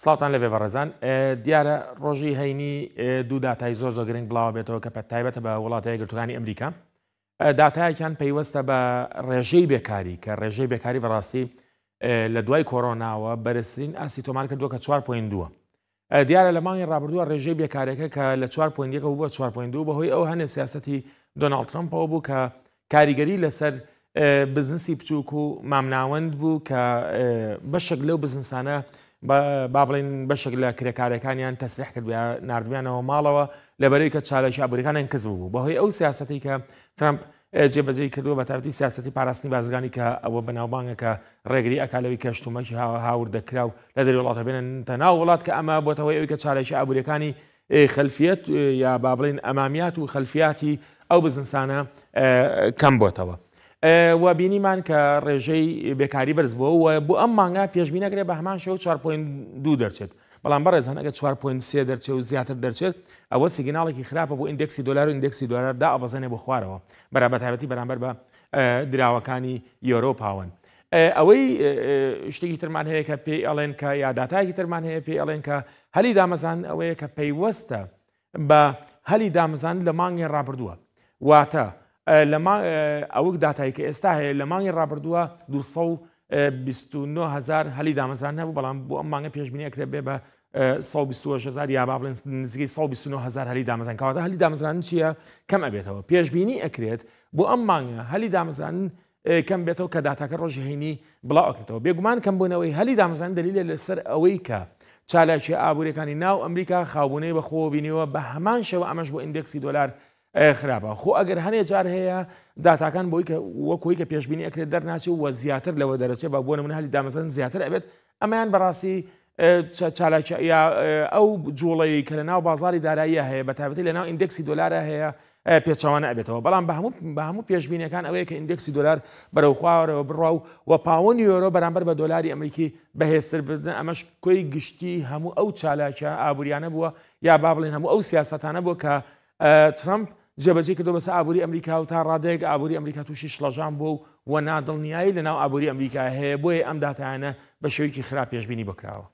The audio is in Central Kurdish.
سڵاتان لەبێ بەڕێزان دیارە ڕۆژی هەینی دوو داتای زۆر زۆر گرنگ بڵاو بێتەوە کە تایبەتە بە وڵاتە یەکگرتووەکانی ئەمریکا داتایەکیان پەیوەستە بە ڕێژەی بێکاری کە ڕێژەی بێکاری بەڕاستی لە دوای کۆڕۆناوە بەرزترین ئاسیتۆمان کردووە کە 4.2 دیارە لە مانگی ڕابردووە ڕێژەی بێکارەکە کە لە 4.1 بووە 4.2 بەهۆی ئەو هەنێ سیاسەتی دۆناڵد ترامپەوە بوو کە کاریگەری لەسەر بزنسی بچووک و مامناوەند بوو کە بەشێک لەو بزنسانە با بڵێن بەشێک لە کرێکارەکانیان تەسریح کرد نردویانەوە ماڵەوە لەبەرەوەی کە چالێکی ئابوووریەکانیان کەس بوو بەهۆی ئەو سیاسەتی کە ترامپ جێبەجێی کردووە بە تایبەتی سیاسەتی پاراستنی بازرگانی کە ئەوە بەناوبانگە کە ڕێگری ئەکالەوی کەشتومەکی هاوردەکرا و لە دەری وڵاتە بێنن تەناو وڵات کە ئەمە بۆتەوەی ئەوی کە چالێکی ئابوووریەکانی خەلفیەت یا با بڵێن ئەمامیات و خەلفیاتی ئەو بزنسانە کەم بۆتەوە. و بینیمان کە ڕێژەی بێکاری بەرز بووە و بۆ ئەم مانگە پێشبینەکرێ بە هەمان شێوە 4.2 دەرچێت بەڵام بەڕێزان ئەگە 4.3 دەرچێت و زیاتر دەرچێت ئەوە سیگناڵێکی خراپە بۆ ئیندێکسی دۆلار و ئیندێکسی دۆلاردا ئەبەزێنێ بۆ خوارەوە بەرابەتایبەتی بەرامبەر بە دراوەکانی یۆرۆپاون. ئەوەی شتێکی ترمان هەیە کە پێی ئەڵێن کە یاداتایەکی ترمان هەیە پێی ئەڵێن کە هەلی دامەزان ئەوەیە کە پەیوەستە بە هەلی دامەزان لە مانگی ڕابردووە واتە ئەوەک داتایی کە ئێستا هەیە لە مانگی ڕابردووە 229,000 هەلی دامەزران هەبوو بەڵام بۆ ئەم مانگە پێشبینی ئەکرێت بێ بە 120,000 یا با بڵێن نزیکەی 129,000 هەلی دامەزران کەواتە هەلی دامەزران چییە کەم ئەبێتەوە پێشبینی ئەکرێت بۆ ئەم مانگە هەلی دامەزران کەم بێتەوە کە داتاکە ڕۆژی هەینی بڵاو ئەکرێتەوە بێگومان کەم بوونەوەی هەلی دامەزران دلیلە لەسەر ئەوەی کە چالاکی ئابوووریەکانی ناو ئەمریکا خاوبوونەی بەخۆ بینیوە بە هەمان شێوە ئەمەش بۆ ئیندێکسی دۆلار خراپە خۆ ئەگەر هەنێ جار هەیە داتاکان بۆی کە وەکۆی کە پێشبینی ئەکرێت دەرناچێت و زیاتر لەوە دەرەچێت بە بۆ نمونە هەلی دامەزران زیاتر ئەبێت ئەمەیان بەڕاستی چالاکی یا ئەو جوڵەی کە لە ناو بازاری داراییە هەیە بە تایبەتی لە ناو ئیندێکسی دۆلارە هەیە پێچەوانە ئەبێتەوە بەڵام بە هەموو پێشبینیەکان ئەوەیە کە ئیندێکسی دۆلار بەرەو خوارەوە بڕوا و پاوەند یۆرۆ بەرامبەر بە دۆلاری ئەمریکی بەهێزتر بردن ئەمەش کۆی گشتی هەموو ئەو چالاکە ئابووریانە بووە یا با بڵێن هەموو ئەو سیاسەتانە بووە کە ترامپ جێبەجێ کردو بەسەر ئابووری ئەمریکا و تا ڕادەیەک ئابووری ئەمریکا تووشی شڵەژان بوو و نادڵنیایی لەناو ئابووری ئەمریکا هەیە بۆیە ئەم داتایانە بە شێوەیەکی خراپ پێشبینی بکراوە.